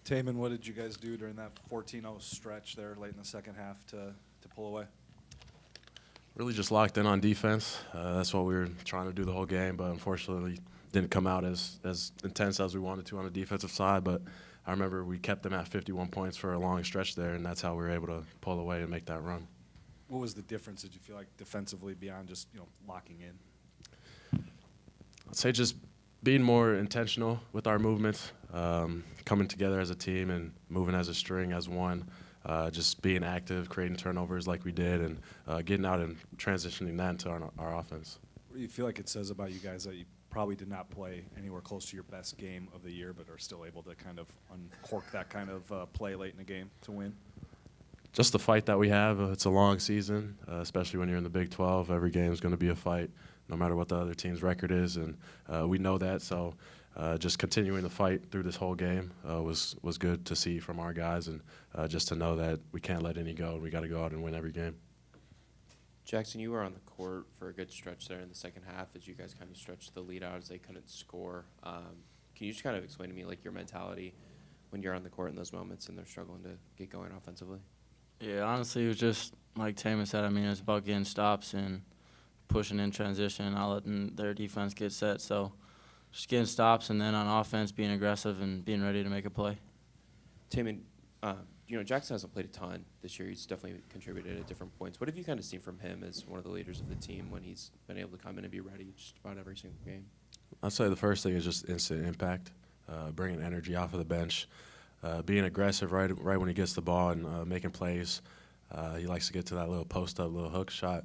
Tamin, what did you guys do during that 14-0 stretch there late in the second half to pull away? Really just locked in on defense. That's what we were trying to do the whole game, but unfortunately didn't come out as intense as we wanted to on the defensive side. But I remember we kept them at 51 points for a long stretch there, and that's how we were able to pull away and make that run. What was the difference, did you feel like, defensively beyond just locking in? I'd say just being more intentional with our movements, coming together as a team and moving as a string, as one. Just being active, creating turnovers like we did, and getting out and transitioning that into our offense. What do you feel like it says about you guys that you probably did not play anywhere close to your best game of the year, but are still able to kind of uncork that kind of play late in the game to win? Just the fight that we have. It's a long season, especially when you're in the Big 12. Every game is going to be a fight, no matter what the other team's record is, and we know that. So just continuing to fight through this whole game was good to see from our guys, and just to know that we can't let any go, and we got to go out and win every game. Jackson, you were on the court for a good stretch there in the second half as you guys kind of stretched the lead out as they couldn't score. Can you just kind of explain to me like your mentality when you're on the court in those moments and they're struggling to get going offensively? Yeah, honestly, it was just like Tamin said. I mean, it was about getting stops and pushing in transition and not letting their defense get set. So just getting stops, and then on offense, being aggressive and being ready to make a play. Tamin, Jackson hasn't played a ton this year. He's definitely contributed at different points. What have you kind of seen from him as one of the leaders of the team when he's been able to come in and be ready just about every single game? I'd say the first thing is just instant impact, bringing energy off of the bench, being aggressive right when he gets the ball and making plays. He likes to get to that little post-up, little hook shot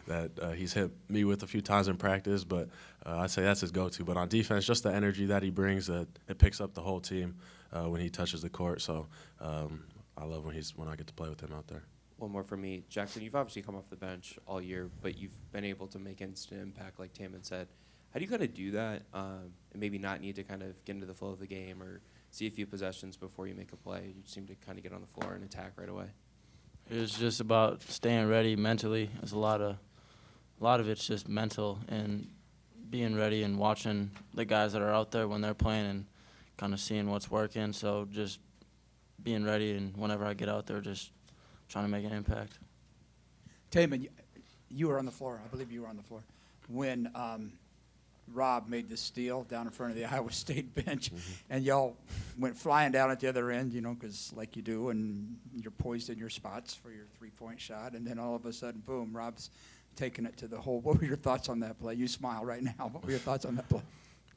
that he's hit me with a few times in practice, but I'd say that's his go-to. But on defense, just the energy that he brings, it picks up the whole team when he touches the court. So I love when I get to play with him out there. One more for me. Jackson, you've obviously come off the bench all year, but you've been able to make instant impact like Tamin said. How do you kind of do that and maybe not need to kind of get into the flow of the game or see a few possessions before you make a play? You seem to kind of get on the floor and attack right away. It was just about staying ready mentally. There's a lot of it's just mental and being ready and watching the guys that are out there when they're playing and kind of seeing what's working. So just being ready, and whenever I get out there, just trying to make an impact. Tamin, you were on the floor. I believe you were on the floor when Rob made the steal down in front of the Iowa State bench, and y'all went flying down at the other end, because like you do, and you're poised in your spots for your three-point shot, and then all of a sudden, boom, Rob's taking it to the hole. What were your thoughts on that play? You smile right now. What were your thoughts on that play?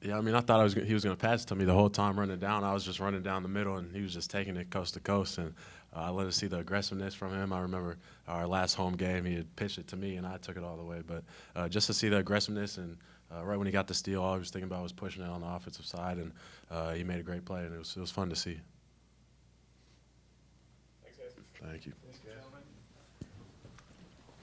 Yeah, I mean, I thought he was going to pass it to me the whole time running down. I was just running down the middle, and he was just taking it coast to coast, and I let us see the aggressiveness from him. I remember our last home game, he had pitched it to me, and I took it all the way. But just to see the aggressiveness, and right when he got the steal, all I was thinking about was pushing it on the offensive side, and he made a great play, and it was fun to see. Thanks, guys. Thank you. Thanks, guys.